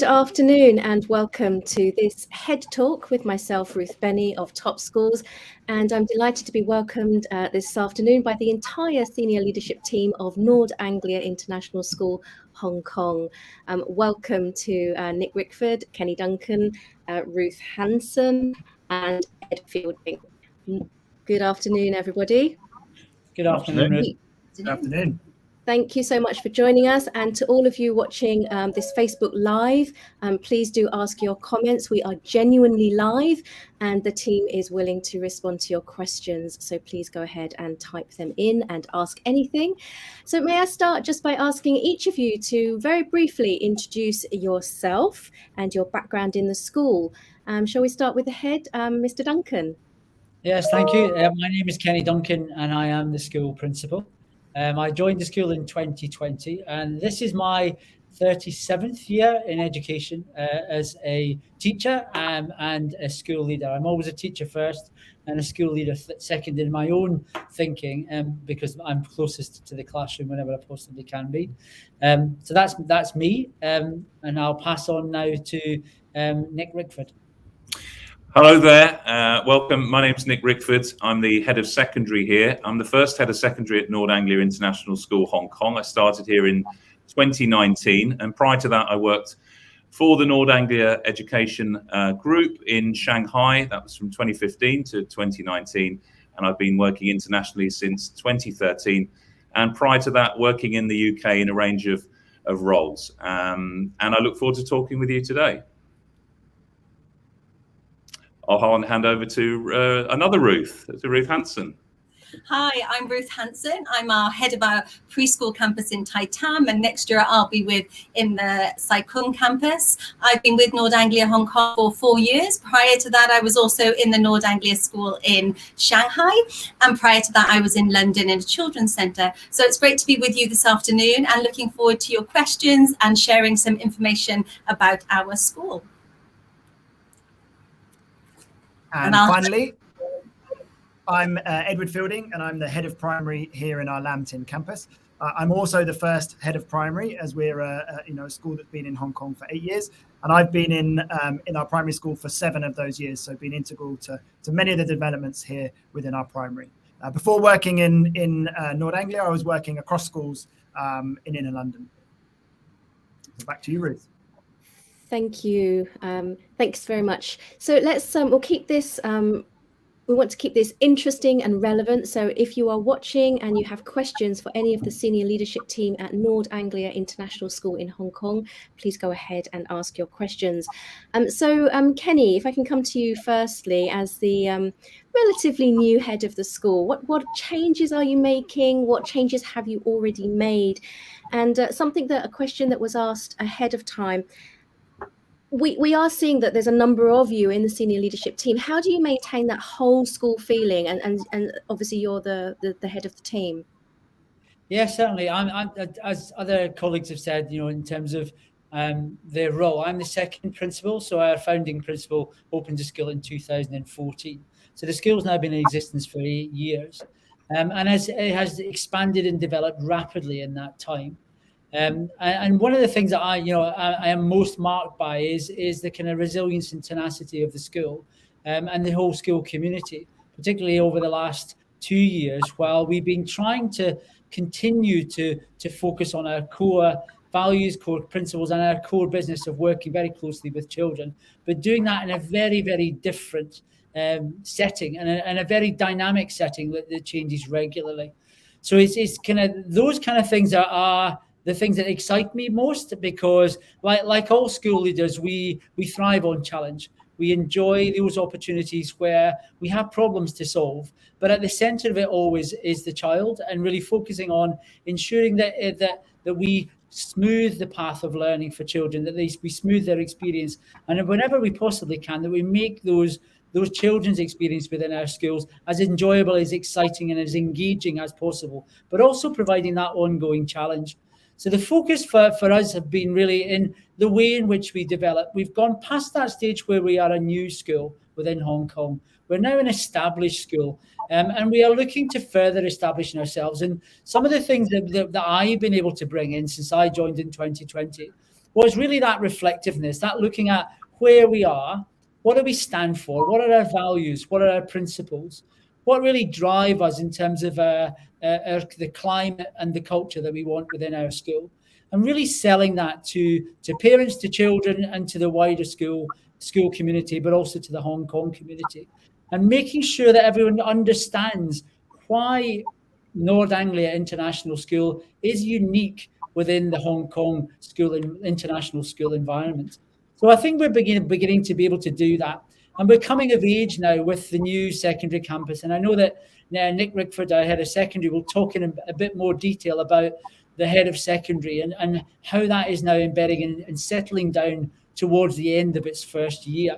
afternoon and welcome to this Head Talk with myself, Ruth Benny of Top Schools. And I'm delighted to be welcomed this afternoon by the entire senior leadership team of Nord Anglia International School, Hong Kong. Welcome to Nick Rickford, Kenny Duncan, Ruth Hanson and Ed Fielding. Good afternoon, everybody. Good afternoon, Ruth. Good afternoon. Thank you so much for joining us, and to all of you watching this Facebook Live, please do ask your comments. We are genuinely live and the team is willing to respond to your questions, so please go ahead and type them in and ask anything. So may I start just by asking each of you to very briefly introduce yourself and your background in the school. Shall we start with the head, Mr. Duncan? Yes, thank you. My name is Kenny Duncan and I am the school principal. I joined the school in 2020 and this is my 37th year in education as a teacher and a school leader. I'm always a teacher first and a school leader second in my own thinking, because I'm closest to the classroom whenever I possibly can be. So that's me, and I'll pass on now to Nick Rickford. Hello there. Welcome. My name's Nick Rickford. I'm the head of secondary here. I'm the first head of secondary at Nord Anglia International School, Hong Kong. I started here in 2019, and prior to that, I worked for the Nord Anglia Education Group in Shanghai. That was from 2015 to 2019, and I've been working internationally since 2013. And prior to that, working in the UK in a range of roles. And I look forward to talking with you today. I'll hand over to another Ruth, to Ruth Hanson. Hi, I'm Ruth Hanson. I'm our head of our preschool campus in Tai Tam, and next year I'll be in the Sai Kung campus. I've been with Nord Anglia Hong Kong for 4 years. Prior to that, I was also in the Nord Anglia school in Shanghai, and prior to that, I was in London in a children's centre. So it's great to be with you this afternoon and looking forward to your questions and sharing some information about our school. And finally, I'm Edward Fielding, and I'm the head of primary here in our Lambton campus. I'm also the first head of primary, as we're a school that's been in Hong Kong for 8 years, and I've been in our primary school for 7 of those years, so been integral to many of the developments here within our primary. Before working in Nord Anglia, I was working across schools in inner London. So back to you, Ruth. Thank you. Thanks very much. So let's we'll keep this. We want to keep this interesting and relevant. So if you are watching and you have questions for any of the senior leadership team at Nord Anglia International School in Hong Kong, please go ahead and ask your questions. Kenny, if I can come to you firstly as the relatively new head of the school, what changes are you making? What changes have you already made? And a question that was asked ahead of time. We are seeing that there's a number of you in the senior leadership team. How do you maintain that whole school feeling? And obviously you're the head of the team. Yeah, certainly. I'm as other colleagues have said, in terms of their role, I'm the second principal. So our founding principal opened the school in 2014. So the school's now been in existence for 8 years, and it has expanded and developed rapidly in that time. And one of the things that I am most marked by is the kind of resilience and tenacity of the school and the whole school community, particularly over the last 2 years, while we've been trying to continue to focus on our core values, core principles, and our core business of working very closely with children, but doing that in a very, very different setting and a very dynamic setting that changes regularly. So it's kind of those kind of things that are the things that excite me most, because like all school leaders, we thrive on challenge. We enjoy those opportunities where we have problems to solve, but at the center of it always is the child, and really focusing on ensuring that we smooth the path of learning for children, that we smooth their experience, and whenever we possibly can, that we make those children's experience within our schools as enjoyable, as exciting, and as engaging as possible, but also providing that ongoing challenge. So the focus for us have been really in the way in which we develop. We've gone past that stage where we are a new school within Hong Kong. We're now an established school, and we are looking to further establish ourselves. And some of the things that I've been able to bring in since I joined in 2020 was really that reflectiveness, that looking at where we are, what do we stand for, what are our values, what are our principles, what really drive us in terms of the climate and the culture that we want within our school, and really selling that to parents, to children, and to the wider school community, but also to the Hong Kong community, and making sure that everyone understands why Nord Anglia International School is unique within the Hong Kong school and international school environment. So I think we're beginning to be able to do that. And we're coming of age now with the new secondary campus. And I know that Nick Rickford, our head of secondary, will talk in a bit more detail about the head of secondary and how that is now embedding and settling down towards the end of its first year.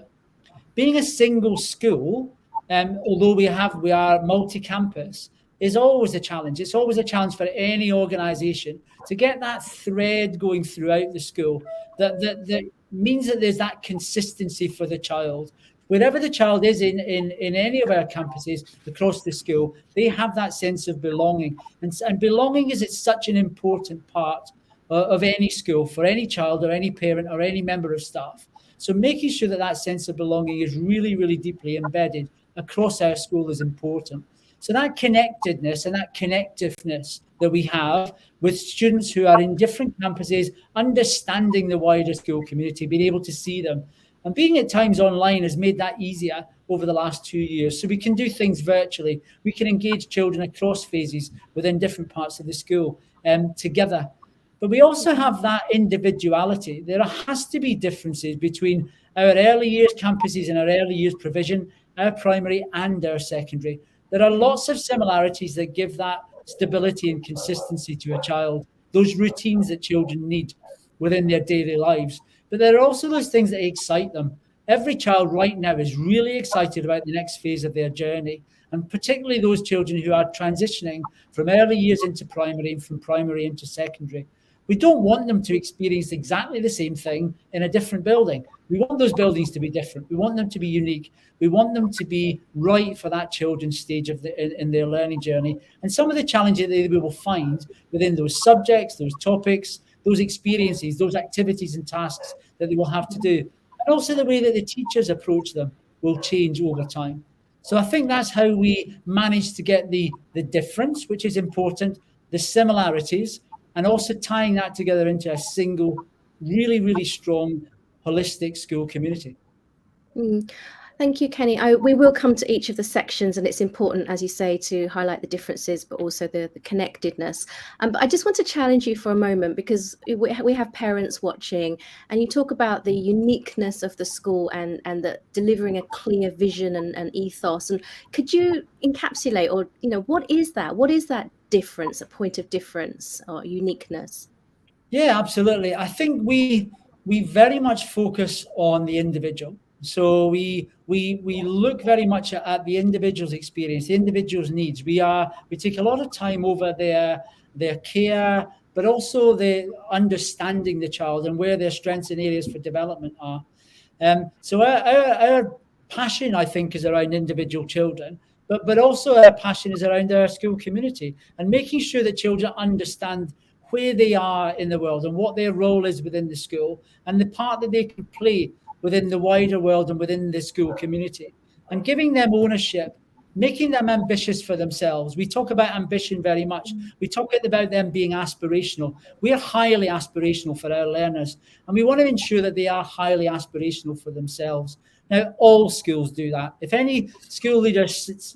Being a single school, although we are multi-campus, is always a challenge. It's always a challenge for any organisation to get that thread going throughout the school that means that there's that consistency for the child. Wherever the child is in any of our campuses across the school, they have that sense of belonging. And belonging is such an important part of any school for any child or any parent or any member of staff. So making sure that that sense of belonging is really, really deeply embedded across our school is important. So that connectedness and that connectiveness that we have with students who are in different campuses, understanding the wider school community, being able to see them, and being at times online has made that easier over the last 2 years. So we can do things virtually. We can engage children across phases within different parts of the school together. But we also have that individuality. There has to be differences between our early years campuses and our early years provision, our primary and our secondary. There are lots of similarities that give that stability and consistency to a child, those routines that children need within their daily lives. But there are also those things that excite them. Every child right now is really excited about the next phase of their journey, and particularly those children who are transitioning from early years into primary and from primary into secondary. We don't want them to experience exactly the same thing in a different building. We want those buildings to be different. We want them to be unique. We want them to be right for that children's stage of in their learning journey. And some of the challenges that we will find within those subjects, those topics, those experiences, those activities and tasks that they will have to do. And also the way that the teachers approach them will change over time. So I think that's how we manage to get the difference, which is important, the similarities, and also tying that together into a single, really, really strong, holistic school community. Thank you, Kenny. We will come to each of the sections, and it's important, as you say, to highlight the differences, but also the connectedness. But I just want to challenge you for a moment, because we have parents watching, and you talk about the uniqueness of the school and the delivering a clear vision and ethos. And could you encapsulate, or what is that? What is that difference, a point of difference or uniqueness? Yeah, absolutely. I think we very much focus on the individual. So we look very much at the individual's experience, the individual's needs. We take a lot of time over their care, but also the understanding the child and where their strengths and areas for development are. So our passion, I think, is around individual children, but also our passion is around our school community and making sure that children understand where they are in the world and what their role is within the school and the part that they can play within the wider world and within the school community, and giving them ownership, making them ambitious for themselves. We talk about ambition very much. We talk about them being aspirational. We are highly aspirational for our learners, and we want to ensure that they are highly aspirational for themselves. Now, all schools do that. If any school leader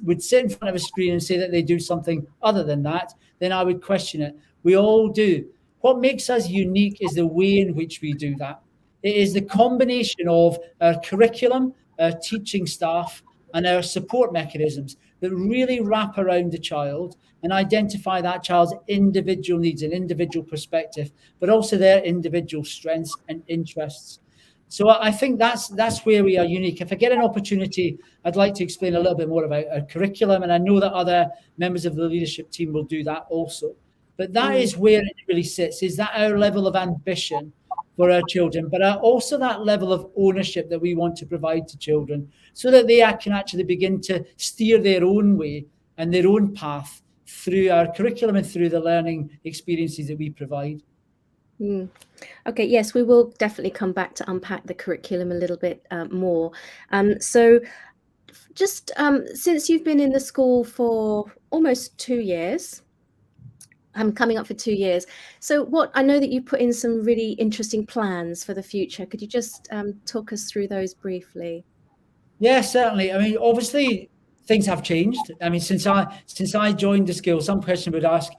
would sit in front of a screen and say that they do something other than that, then I would question it. We all do. What makes us unique is the way in which we do that. It is the combination of our curriculum, our teaching staff, and our support mechanisms that really wrap around the child and identify that child's individual needs and individual perspective, but also their individual strengths and interests. So I think that's where we are unique. If I get an opportunity, I'd like to explain a little bit more about our curriculum, and I know that other members of the leadership team will do that also. But that is where it really sits, is that our level of ambition for our children, but also that level of ownership that we want to provide to children so that they can actually begin to steer their own way and their own path through our curriculum and through the learning experiences that we provide. Okay, yes, we will definitely come back to unpack the curriculum a little bit more. So just since you've been in the school for almost 2 years, coming up for 2 years. So I know that you put in some really interesting plans for the future. Could you just talk us through those briefly? Yeah, certainly. I mean, obviously things have changed. I mean, since I joined the school, some person would ask,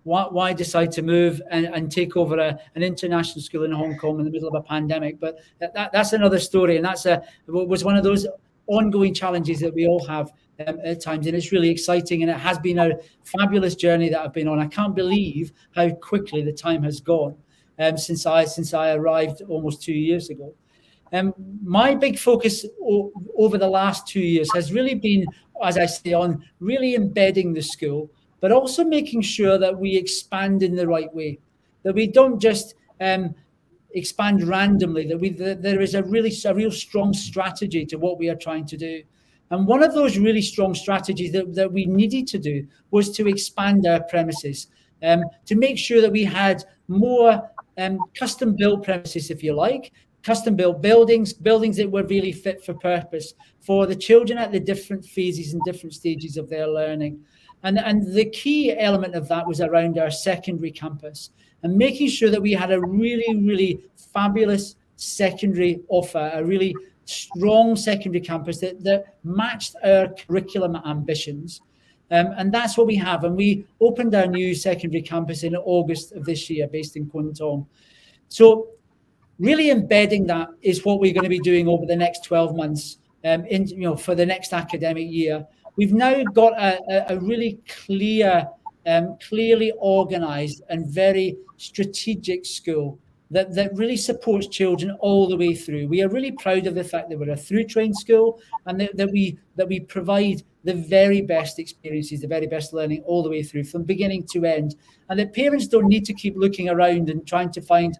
why decide to move and take over an international school in Hong Kong in the middle of a pandemic? But that's another story, and was one of those ongoing challenges that we all have at times, and it's really exciting, and it has been a fabulous journey that I've been on. I can't believe how quickly the time has gone since I arrived almost 2 years ago. My big focus over the last 2 years has really been, as I say, on really embedding the school, but also making sure that we expand in the right way, that we don't just expand randomly, that there is a real strong strategy to what we are trying to do. And one of those really strong strategies that we needed to do was to expand our premises, to make sure that we had more custom built premises, if you like, custom built buildings that were really fit for purpose for the children at the different phases and different stages of their learning. And the key element of that was around our secondary campus and making sure that we had a really, really fabulous secondary offer, a really strong secondary campus that matched our curriculum ambitions. And that's what we have. And we opened our new secondary campus in August of this year, based in Kwun Tong. So really embedding that is what we're going to be doing over the next 12 months for the next academic year. We've now got a really clearly organized and very strategic school that really supports children all the way through. We are really proud of the fact that we're a through-trained school and that we provide the very best experiences, the very best learning all the way through from beginning to end. And that parents don't need to keep looking around and trying to find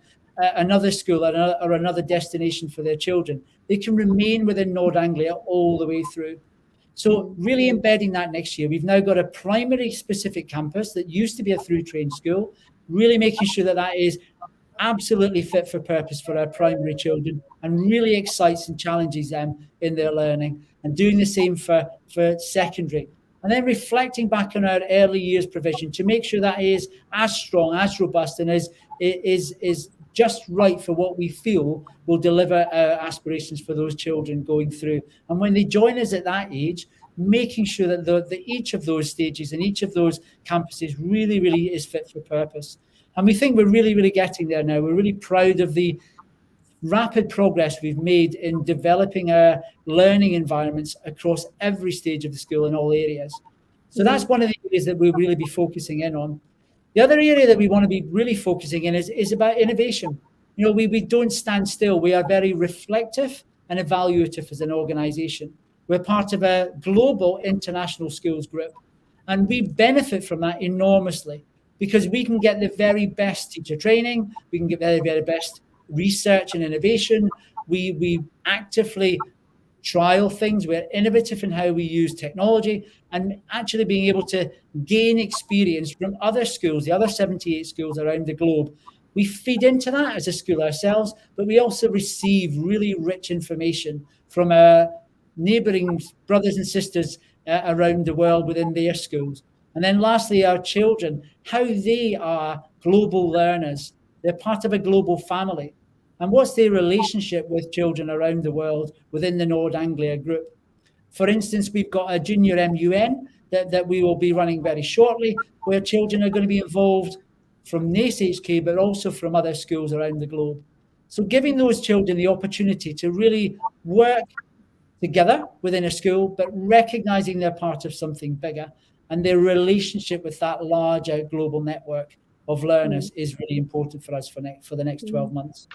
another school or another destination for their children. They can remain within Nord Anglia all the way through. So really embedding that next year. We've now got a primary specific campus that used to be a through-trained school, really making sure that is absolutely fit for purpose for our primary children and really excites and challenges them in their learning, and doing the same for secondary. And then reflecting back on our early years provision to make sure that is as strong, as robust, and is just right for what we feel will deliver our aspirations for those children going through. And when they join us at that age, making sure that each of those stages and each of those campuses really, really is fit for purpose. And we think we're really, really getting there now. We're really proud of the rapid progress we've made in developing our learning environments across every stage of the school in all areas. So that's one of the areas that we'll really be focusing in on. The other area that we want to be really focusing in is about innovation. We don't stand still. We are very reflective and evaluative as an organization. We're part of a global international schools group, and we benefit from that enormously because we can get the very best teacher training, we can get the very, very best research and innovation. We actively trial things. We're innovative in how we use technology, and actually being able to gain experience from other schools, the other 78 schools around the globe. We feed into that as a school ourselves, but we also receive really rich information from our neighbouring brothers and sisters around the world within their schools. And then lastly, our children, how they are global learners. They're part of a global family. And what's their relationship with children around the world within the Nord Anglia group? For instance, we've got a junior MUN that we will be running very shortly, where children are going to be involved from NAIS HK, but also from other schools around the globe. So giving those children the opportunity to really work together within a school, but recognizing they're part of something bigger, and their relationship with that larger global network of learners is really important for us for the next 12 months.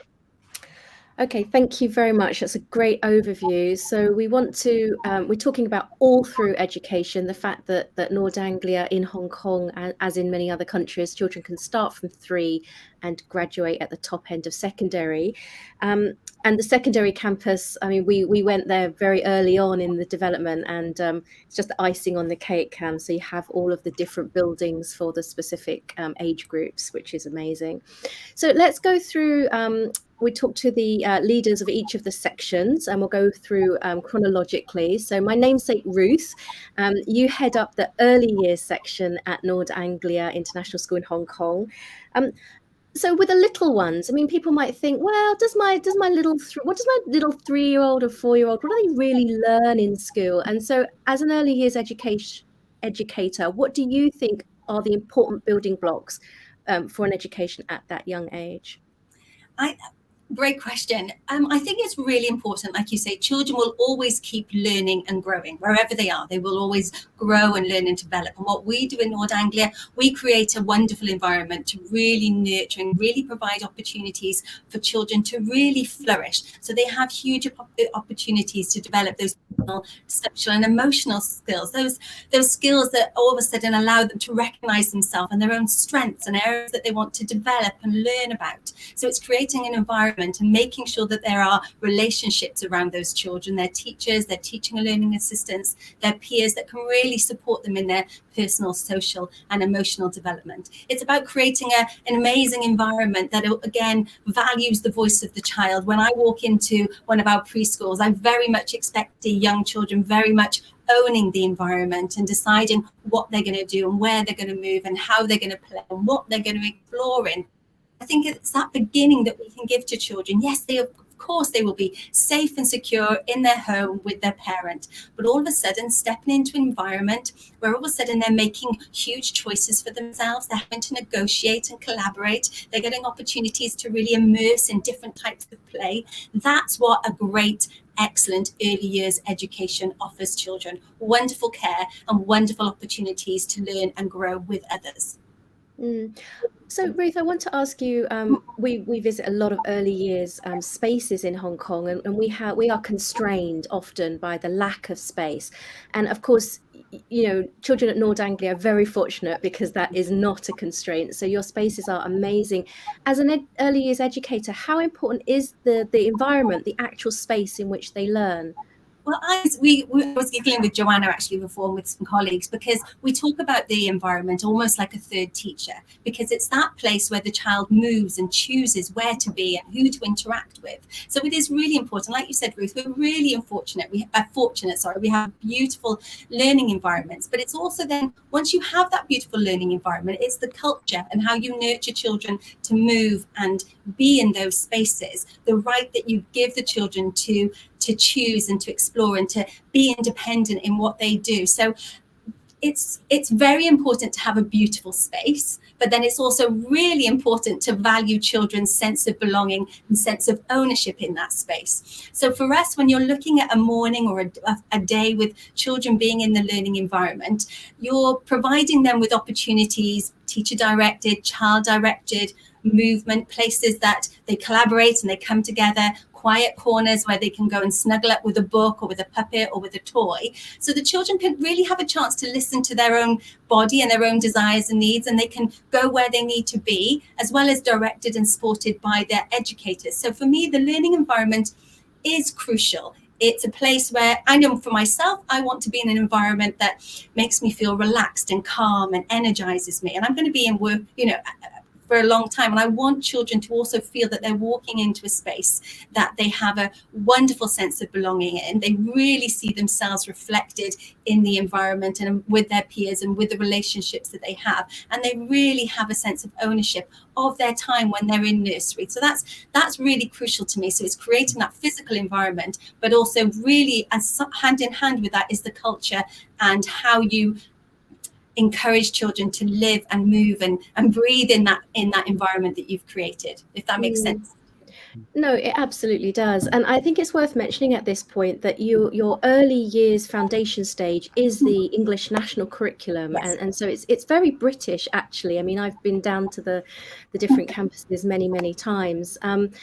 Okay, thank you very much. That's a great overview. So we want to, we're talking about all through education, the fact that Nord Anglia in Hong Kong, as in many other countries, children can start from 3 and graduate at the top end of secondary. And the secondary campus, I mean, we went there very early on in the development, and it's just the icing on the cake. So you have all of the different buildings for the specific age groups, which is amazing. So let's go through. We talked to the leaders of each of the sections, and we'll go through chronologically. So my namesake Ruth, you head up the early years section at Nord Anglia International School in Hong Kong. So with the little ones, I mean, people might think, well, what does my little 3-year-old or 4-year-old, what do they really learn in school? And so as an early years educator, what do you think are the important building blocks for an education at that young age? Great question. I think it's really important, like you say, children will always keep learning and growing wherever they are. They will always grow and learn and develop. And what we do in Nord Anglia, we create a wonderful environment to really nurture and really provide opportunities for children to really flourish. So they have huge opportunities to develop those social and emotional skills, those skills that all of a sudden allow them to recognize themselves and their own strengths and areas that they want to develop and learn about. So it's creating an environment and making sure that there are relationships around those children, their teachers, their teaching and learning assistants, their peers that can really support them in their personal, social and emotional development. It's about creating an amazing environment that, again, values the voice of the child. When I walk into one of our preschools, I very much expect the young children very much owning the environment and deciding what they're going to do and where they're going to move and how they're going to play and what they're going to explore in. I think it's that beginning that we can give to children. Yes, of course, they will be safe and secure in their home with their parent, but all of a sudden stepping into an environment where all of a sudden they're making huge choices for themselves. They're having to negotiate and collaborate. They're getting opportunities to really immerse in different types of play. That's what a great, excellent early years education offers children. Wonderful care and wonderful opportunities to learn and grow with others. So Ruth, I want to ask you, we visit a lot of early years spaces in Hong Kong, and we are constrained often by the lack of space. And of course, you know, children at Nord Anglia are very fortunate because that is not a constraint. So your spaces are amazing. As an early years educator, how important is the environment, the actual space in which they learn? Well, I was giggling with Joanna actually before with some colleagues, because we talk about the environment almost like a third teacher, because it's that place where the child moves and chooses where to be and who to interact with. So it is really important. Like you said, Ruth, we're really fortunate. We have beautiful learning environments, but it's also then once you have that beautiful learning environment, it's the culture and how you nurture children to move and be in those spaces, the right that you give the children to choose and to explore and to be independent in what they do. So it's very important to have a beautiful space, but then it's also really important to value children's sense of belonging and sense of ownership in that space. So for us, when you're looking at a morning or a day with children being in the learning environment, you're providing them with opportunities, teacher-directed, child-directed, movement, places that they collaborate and they come together, quiet corners where they can go and snuggle up with a book or with a puppet or with a toy. So the children can really have a chance to listen to their own body and their own desires and needs, and they can go where they need to be, as well as directed and supported by their educators. So for me, the learning environment is crucial. It's a place where I know for myself, I want to be in an environment that makes me feel relaxed and calm and energizes me. And I'm going to be in work, for a long time. And I want children to also feel that they're walking into a space that they have a wonderful sense of belonging in. They really see themselves reflected in the environment and with their peers and with the relationships that they have. And they really have a sense of ownership of their time when they're in nursery. So that's really crucial to me. So it's creating that physical environment, but also really as hand in hand with that is the culture and how you encourage children to live and move and breathe in that environment that you've created, if that makes sense. No, it absolutely does. And I think it's worth mentioning at this point that your early years foundation stage is the English national curriculum. Yes. And so it's very British, actually. I mean, I've been down to the different campuses many, many times. And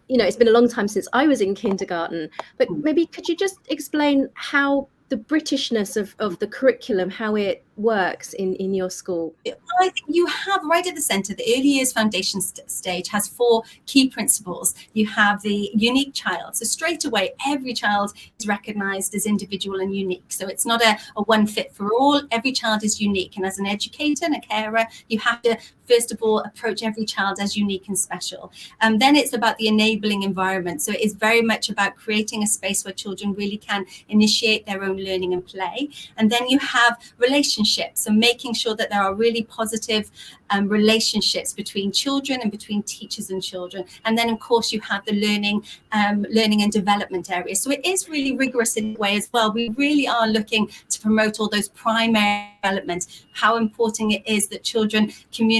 it's been a long time since I was in kindergarten, but maybe could you just explain how the Britishness of the curriculum, how it works in your school? I think you have right at the center, the early years foundation stage has 4 key principles. You have the unique child. So straight away, every child is recognized as individual and unique. So it's not a one fit for all. Every child is unique. And as an educator and a carer, you have to, first of all, approach every child as unique and special. Then it's about the enabling environment. So it is very much about creating a space where children really can initiate their own learning and play. And then you have relationships and making sure that there are really positive relationships between children and between teachers and children. And then, of course, you have the learning and development areas. So it is really rigorous in a way as well. We really are looking to promote all those primary development, how important it is that children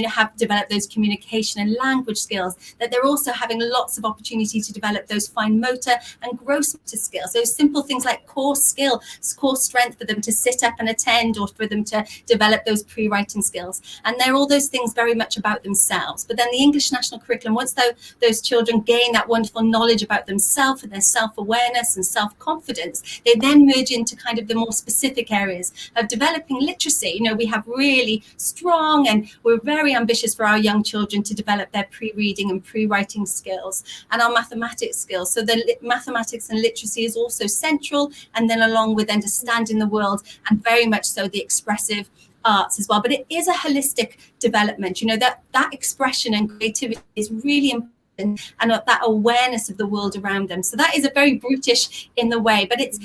have developed those communication and language skills, that they're also having lots of opportunity to develop those fine motor and gross motor skills, those simple things like core strength for them to sit up and attend, or for them to develop those pre-writing skills. And they're all those things very much about themselves. But then the English National Curriculum, once those children gain that wonderful knowledge about themselves and their self-awareness and self-confidence, they then merge into kind of the more specific areas of developing literacy. We have really strong, and we're very ambitious for our young children to develop their pre-reading and pre-writing skills and our mathematics skills. So the mathematics and literacy is also central, and then along with understanding the world, and very much so the expressive arts as well. But it is a holistic development. That expression and creativity is really important, and that awareness of the world around them. So that is a very British in the way, but it's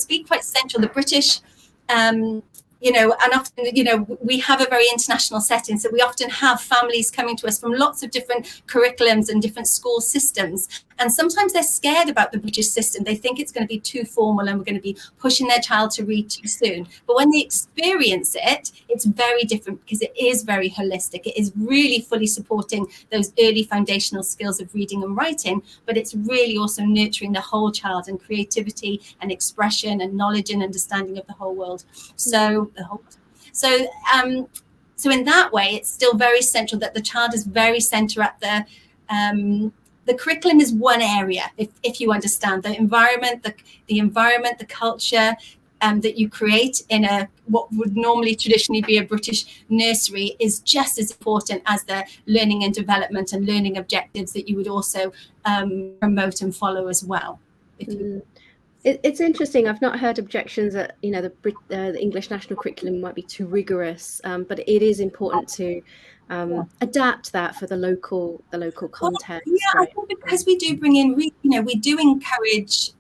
been quite central. The British and often, we have a very international setting. So we often have families coming to us from lots of different curriculums and different school systems. And sometimes they're scared about the British system. They think it's going to be too formal and we're going to be pushing their child to read too soon. But when they experience it, it's very different, because it is very holistic. It is really fully supporting those early foundational skills of reading and writing, but it's really also nurturing the whole child and creativity and expression and knowledge and understanding of the whole world. So in that way, it's still very central that the child is very center at the curriculum is one area, if you understand the environment, the culture that you create in what would normally traditionally be a British nursery is just as important as the learning and development and learning objectives that you would also promote and follow as well. It's interesting. I've not heard objections that the English National Curriculum might be too rigorous, but it is important to adapt that for the local context. Right? I think because we do bring in, we do encourage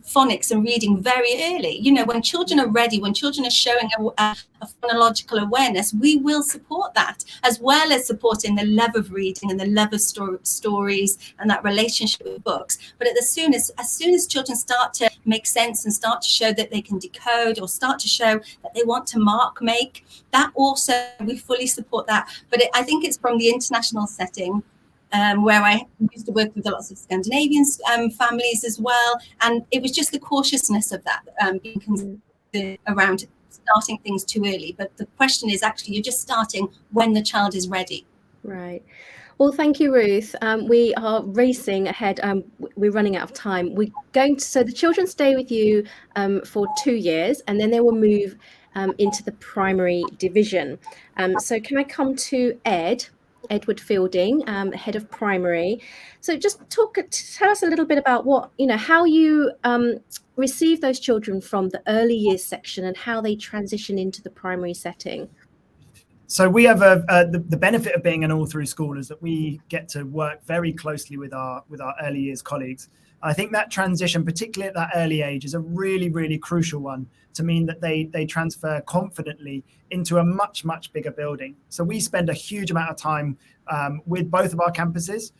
phonics and reading very early. When children are ready, when children are showing a phonological awareness, we will support that, as well as supporting the love of reading and the love of stories and that relationship with books. But as soon as children start to make sense and start to show that they can decode, or start to show that they want to make, that also, we fully support that. But I think it's from the international setting, where I used to work with lots of Scandinavian families as well. And it was just the cautiousness of that being considered around starting things too early. But the question is actually, you're just starting when the child is ready. Right. Well, thank you, Ruth. We are racing ahead. We're running out of time. So the children stay with you for 2 years, and then they will move into the primary division. So can I come to Edward Fielding, head of primary? So just tell us a little bit about how you receive those children from the early years section and how they transition into the primary setting. So we have the benefit of being an all-through school is that we get to work very closely with our early years colleagues. I think that transition, particularly at that early age, is a really, really crucial one to mean that they transfer confidently into a much, much bigger building. So we spend a huge amount of time with both of our campuses,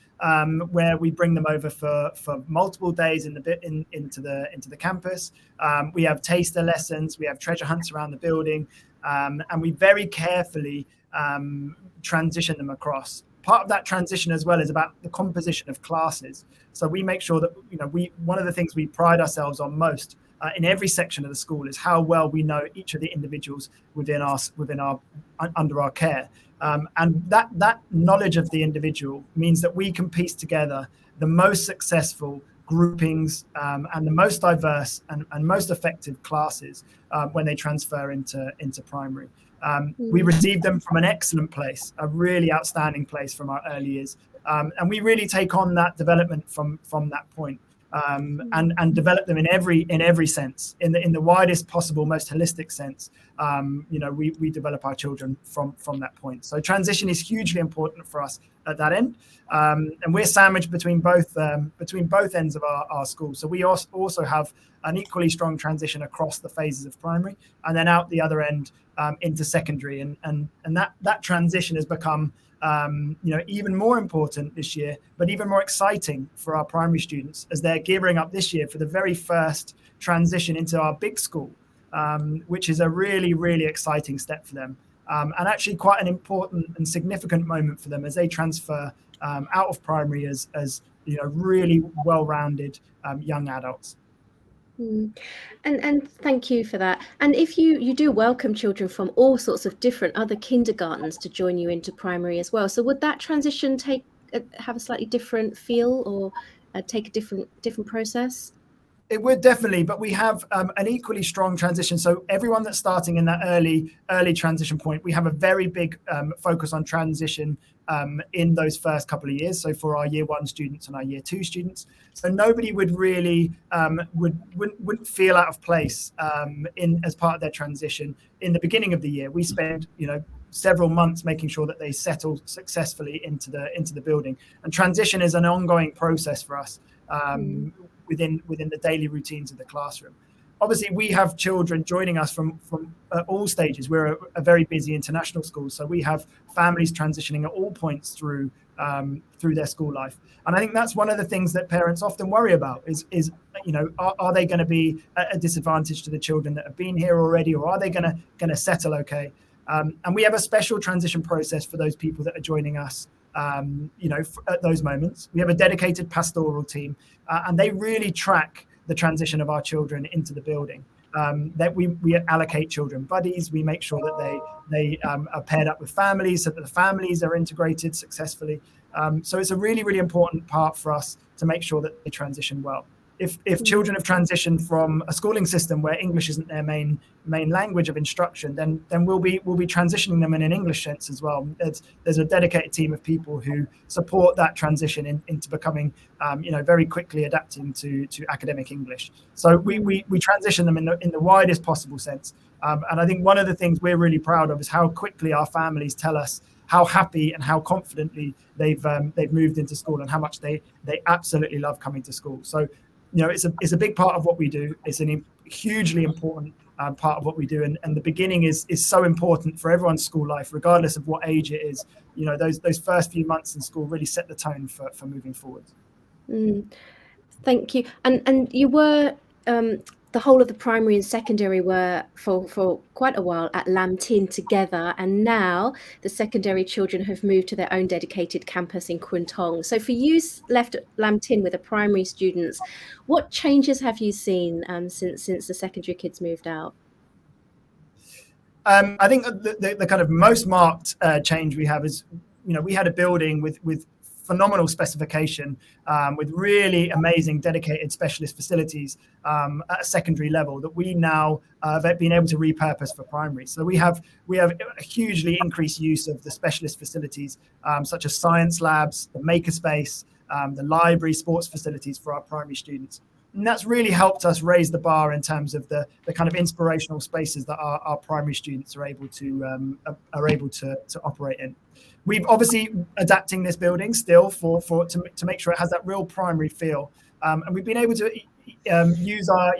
where we bring them over for multiple days into the campus. We have taster lessons, we have treasure hunts around the building, and we very carefully transition them across. Part of that transition as well is about the composition of classes. So we make sure that one of the things we pride ourselves on most in every section of the school is how well we know each of the individuals under our care, and that knowledge of the individual means that we can piece together the most successful groupings, and the most diverse and most effective classes when they transfer into primary. We receive them from an excellent place, a really outstanding place from our early years. And we really take on that development from that point, and develop them in every sense, in the widest possible, most holistic sense. We develop our children from that point. So transition is hugely important for us at that end, and we're sandwiched between both ends of our school. So we also have an equally strong transition across the phases of primary, and then out the other end into secondary, and that transition has become even more important this year, but even more exciting for our primary students as they're gearing up this year for the very first transition into our big school, which is a really, really exciting step for them, and actually quite an important and significant moment for them as they transfer out of primary as really well-rounded young adults. And thank you for that. And if you do welcome children from all sorts of different other kindergartens to join you into primary as well, so would that transition have a slightly different feel, or take a different process? It would definitely, but we have an equally strong transition. So everyone that's starting in that early transition point, we have a very big focus on transition in those first couple of years. So for our year 1 students and our year 2 students, so nobody would really wouldn't feel out of place as part of their transition in the beginning of the year. We spend several months making sure that they settle successfully into the building, and transition is an ongoing process for us. Within the daily routines of the classroom. Obviously, we have children joining us from all stages. We're a very busy international school, so we have families transitioning at all points through their school life. And I think that's one of the things that parents often worry about is are they going to be at a disadvantage to the children that have been here already, or are they going to settle okay? And we have a special transition process for those people that are joining us. At those moments, we have a dedicated pastoral team, and they really track the transition of our children into the building. That we allocate children buddies. We make sure that they are paired up with families, so that the families are integrated successfully. So it's a really, really important part for us to make sure that they transition well. If children have transitioned from a schooling system where English isn't their main language of instruction, then we'll be transitioning them in an English sense as well. There's a dedicated team of people who support that transition into becoming, very quickly adapting to academic English. So we transition them in the widest possible sense. And I think one of the things we're really proud of is how quickly our families tell us how happy and how confidently they've moved into school, and how much they absolutely love coming to school. So it's a big part of what we do. It's a hugely important part of what we do, and the beginning is so important for everyone's school life, regardless of what age it is. Those first few months in school really set the tone for moving forward. Thank you. And you were the whole of the primary and secondary were for quite a while at Lam Tin together, and now the secondary children have moved to their own dedicated campus in Kwun Tong. So for you left at Lam Tin with the primary students, what changes have you seen since the secondary kids moved out? I think the kind of most marked change we have is, we had a building with phenomenal specification, with really amazing dedicated specialist facilities at a secondary level that we now have been able to repurpose for primary. So we have a hugely increased use of the specialist facilities, such as science labs, the makerspace, the library, sports facilities for our primary students. And that's really helped us raise the bar in terms of the kind of inspirational spaces that our primary students are able to operate in. We've obviously adapting this building still to make sure it has that real primary feel, and we've been able to use our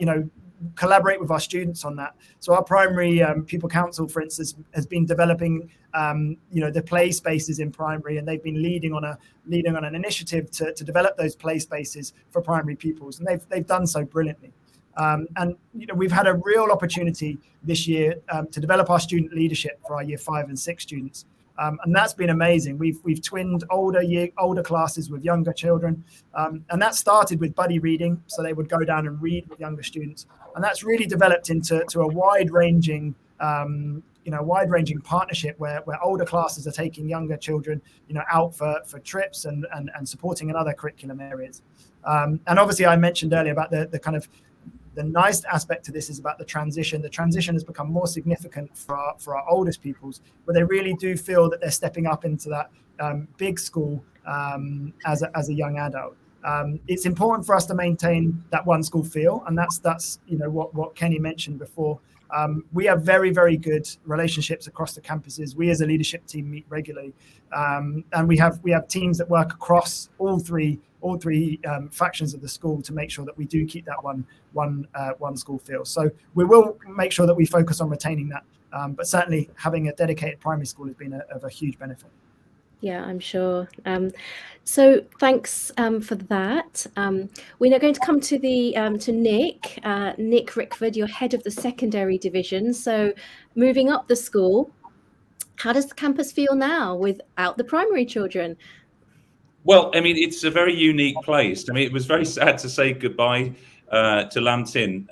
collaborate with our students on that. So our primary pupil council, for instance, has been developing the play spaces in primary, and they've been leading on an initiative to develop those play spaces for primary pupils, and they've done so brilliantly. And we've had a real opportunity this year to develop our student leadership for our year 5 and 6 students. And that's been amazing. We've twinned older classes with younger children, and that started with buddy reading, so they would go down and read with younger students, and that's really developed into a wide-ranging wide-ranging partnership where older classes are taking younger children, out for trips and supporting in other curriculum areas. And obviously, I mentioned earlier about the kind of the nice aspect to this is about the transition. The transition has become more significant for our oldest pupils, where they really do feel that they're stepping up into that big school as a young adult. It's important for us to maintain that one school feel, and that's what Kenny mentioned before. We have very, very good relationships across the campuses. We as a leadership team meet regularly, and we have teams that work across all three factions of the school to make sure that we do keep that one school feel. So we will make sure that we focus on retaining that, but certainly having a dedicated primary school has been of a huge benefit. Yeah, I'm sure. So thanks for that. We're now going to come to Nick Rickford, you're head of the secondary division. So moving up the school, how does the campus feel now without the primary children? Well, I mean, it's a very unique place. I mean, it was very sad to say goodbye to Lambton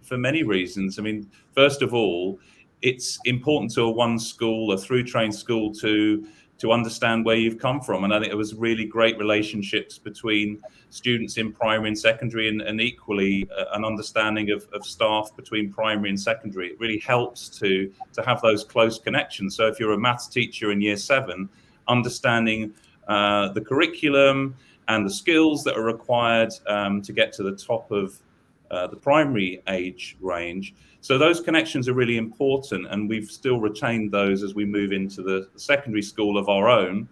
for many reasons. I mean, first of all, it's important to a through trained school to understand where you've come from. And I think it was really great relationships between students in primary and secondary, and equally an understanding of staff between primary and secondary. It really helps to have those close connections. So if you're a maths teacher in year 7, understanding the curriculum and the skills that are required to get to the top of the primary age range. So those connections are really important, and we've still retained those as we move into the secondary school of our own.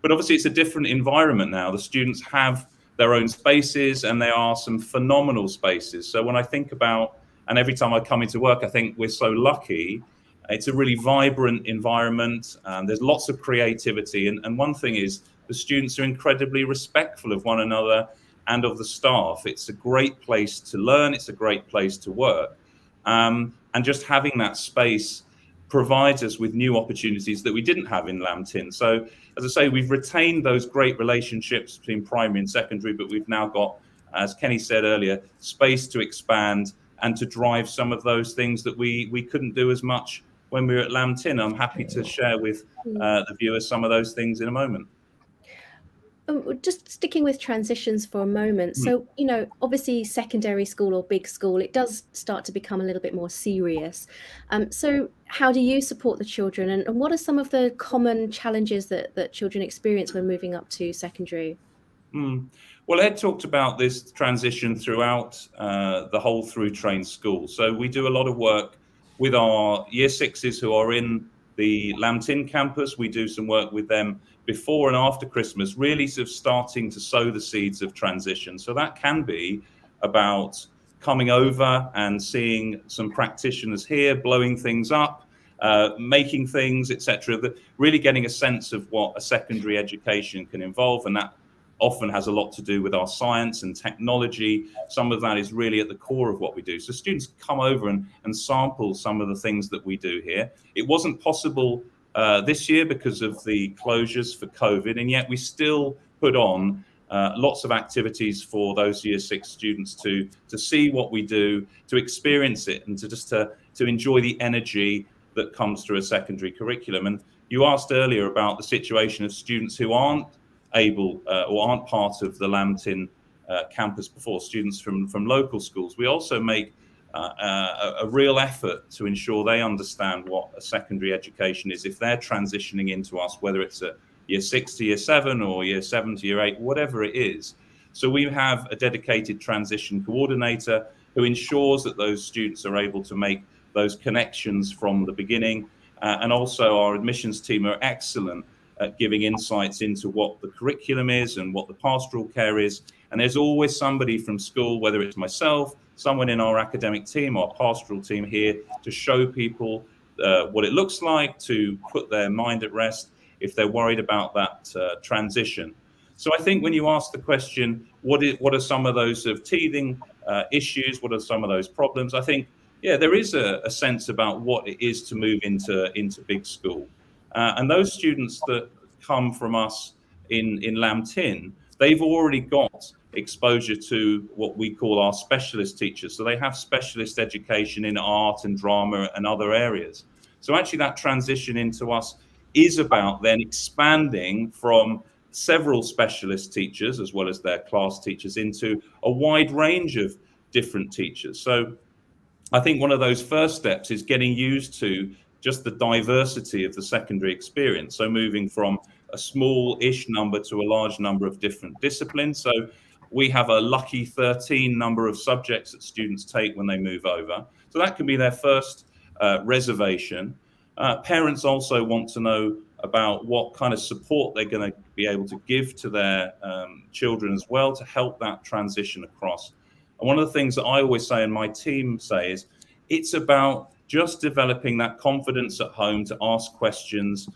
But obviously it's a different environment now. The students have their own spaces, and there are some phenomenal spaces. So when I think about, and every time I come into work, I think we're so lucky. It's a really vibrant environment. There's lots of creativity. And one thing is the students are incredibly respectful of one another and of the staff. It's a great place to learn. It's a great place to work. And just having that space provides us with new opportunities that we didn't have in Lambton. So, as I say, we've retained those great relationships between primary and secondary, but we've now got, as Kenny said earlier, space to expand and to drive some of those things that we couldn't do as much when we were at Lambton. I'm happy to share with the viewers some of those things in a moment. Just sticking with transitions for a moment. So, obviously secondary school or big school, it does start to become a little bit more serious. So how do you support the children, and what are some of the common challenges that children experience when moving up to secondary? Well, Ed talked about this transition throughout the whole through trained school. So we do a lot of work with our year 6s who are in the Lambton campus. We do some work with them before and after Christmas, really sort of starting to sow the seeds of transition. So that can be about coming over and seeing some practitioners here, blowing things up, making things, etc. But really getting a sense of what a secondary education can involve, and that often has a lot to do with our science and technology. Some of that is really at the core of what we do. So students come over and sample some of the things that we do here. It wasn't possible this year because of the closures for COVID, and yet we still put on lots of activities for those year 6 students to see what we do, to experience it, and to enjoy the energy that comes through a secondary curriculum. And you asked earlier about the situation of students who aren't able or aren't part of the Lambton campus before, students from local schools. We also make a real effort to ensure they understand what a secondary education is if they're transitioning into us, whether it's a year 6 to year 7 or year 7 to year 8, whatever it is. So we have a dedicated transition coordinator who ensures that those students are able to make those connections from the beginning. And also our admissions team are excellent at giving insights into what the curriculum is and what the pastoral care is. And there's always somebody from school, whether it's myself, someone in our academic team, our pastoral team here, to show people what it looks like, to put their mind at rest if they're worried about that transition. So I think when you ask the question, what are some of those sort of teething issues? What are some of those problems? I think, yeah, there is a sense about what it is to move into big school. And those students that come from us in Lambton, they've already got exposure to what we call our specialist teachers. So they have specialist education in art and drama and other areas. So actually that transition into us is about then expanding from several specialist teachers as well as their class teachers into a wide range of different teachers. So I think one of those first steps is getting used to just the diversity of the secondary experience. So moving from a small-ish number to a large number of different disciplines. So we have a lucky 13 number of subjects that students take when they move over. So that can be their first reservation. Parents also want to know about what kind of support they're going to be able to give to their children as well to help that transition across. And one of the things that I always say and my team say is it's about just developing that confidence at home to ask questions,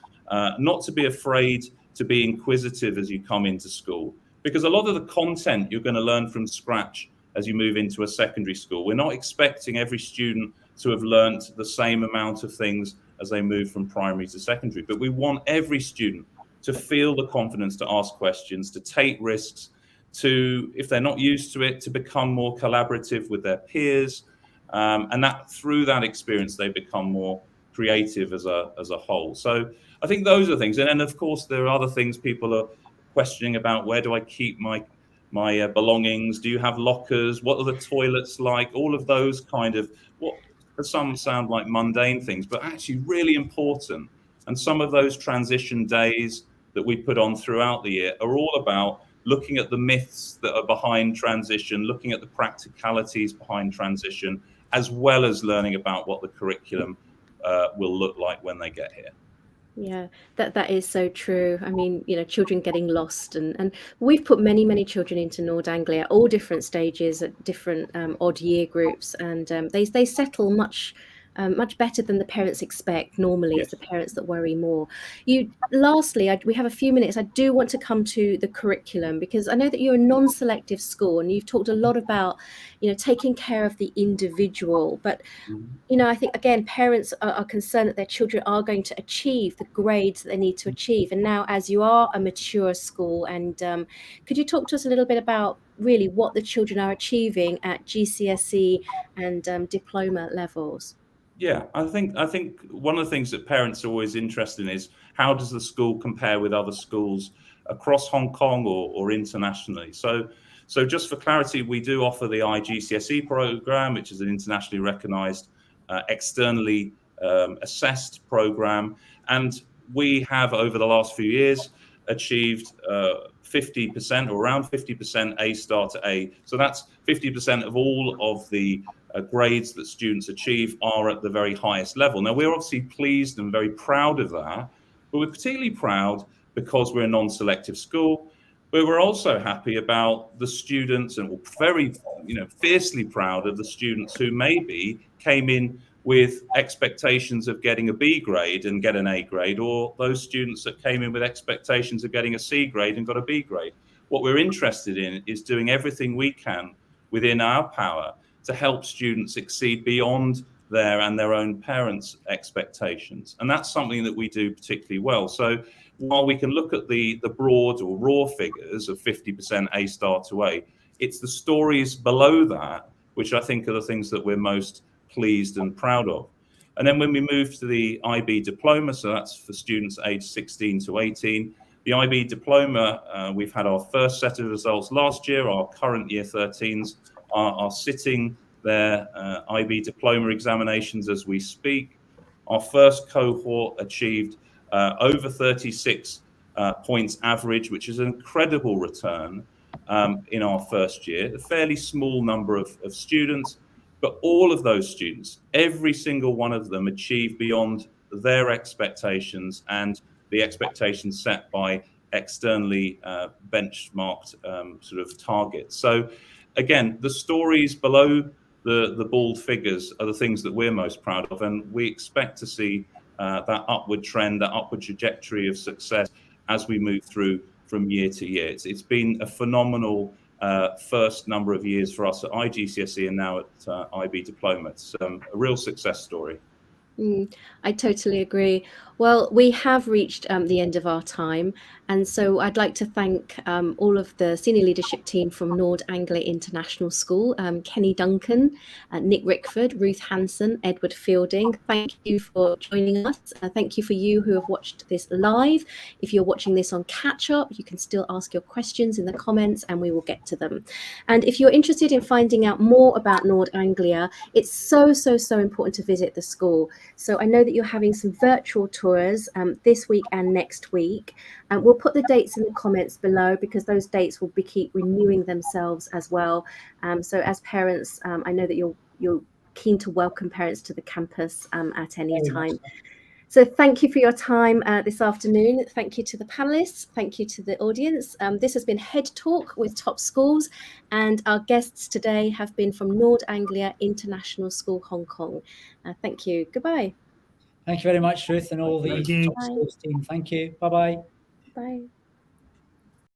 not to be afraid to be inquisitive as you come into school. Because a lot of the content you're going to learn from scratch as you move into a secondary school. We're not expecting every student to have learnt the same amount of things as they move from primary to secondary. But we want every student to feel the confidence to ask questions, to take risks, to, if they're not used to it, to become more collaborative with their peers, and that through that experience they become more creative as a whole. So I think those are things, and then of course there are other things people are questioning about. Where do I keep my belongings? Do you have lockers? What are the toilets like? All of those kind of, what for some sound like mundane things, but actually really important. And some of those transition days that we put on throughout the year are all about looking at the myths that are behind transition, looking at the practicalities behind transition, as well as learning about what the curriculum will look like when they get here. Yeah, that is so true. I mean, children getting lost, and we've put many children into Nord Anglia at all different stages, at different odd year groups, and they settle much better than the parents expect. Normally, Yes. It's the parents that worry more. Lastly, we have a few minutes. I do want to come to the curriculum, because I know that you're a non-selective school, and you've talked a lot about, taking care of the individual, but I think, again, parents are concerned that their children are going to achieve the grades that they need to achieve. And now, as you are a mature school, and could you talk to us a little bit about really what the children are achieving at GCSE and diploma levels? Yeah, I think one of the things that parents are always interested in is how does the school compare with other schools across Hong Kong or internationally. So just for clarity, we do offer the iGCSE program, which is an internationally recognized, externally assessed program, and we have over the last few years achieved 50% or around 50% A star to A. So that's 50% of all of the grades that students achieve are at the very highest level. Now, we're obviously pleased and very proud of that, but we're particularly proud because we're a non-selective school, but we're also happy about the students, and we're very, fiercely proud of the students who maybe came in with expectations of getting a B grade and get an A grade, or those students that came in with expectations of getting a C grade and got a B grade. What we're interested in is doing everything we can within our power to help students exceed beyond their and their own parents' expectations. And that's something that we do particularly well. So while we can look at the broad or raw figures of 50% A star to A, it's the stories below that which I think are the things that we're most pleased and proud of. And then when we move to the IB diploma, so that's for students aged 16 to 18, the IB diploma, we've had our first set of results last year. Our current year 13s are sitting their IB diploma examinations as we speak. Our first cohort achieved over 36 points average, which is an incredible return in our first year. A fairly small number of students, but all of those students, every single one of them achieved beyond their expectations and the expectations set by externally benchmarked sort of targets. So again, the stories below the bald figures are the things that we're most proud of, and we expect to see that upward trend, that upward trajectory of success as we move through from year to year. It's been a phenomenal first number of years for us at iGCSE and now at IB Diploma. It's a real success story. I totally agree. Well, we have reached the end of our time, And so I'd like to thank all of the senior leadership team from Nord Anglia International School, Kenny Duncan, Nick Rickford, Ruth Hanson, Edward Fielding. Thank you for joining us. Thank you for you who have watched this live. If you're watching this on catch up, you can still ask your questions in the comments and we will get to them. And if you're interested in finding out more about Nord Anglia, it's so important to visit the school. So I know that you're having some virtual tours this week and next week. We'll put the dates in the comments below because those dates will keep renewing themselves as well. So as parents, I know that you're keen to welcome parents to the campus at any time. So thank you for your time this afternoon. Thank you to the panelists. Thank you to the audience. This has been Head Talk with Top Schools, and our guests today have been from Nord Anglia International School, Hong Kong. Thank you. Goodbye. Thank you very much, Ruth, and all the Top Schools team. Thank you. Bye-bye. Bye.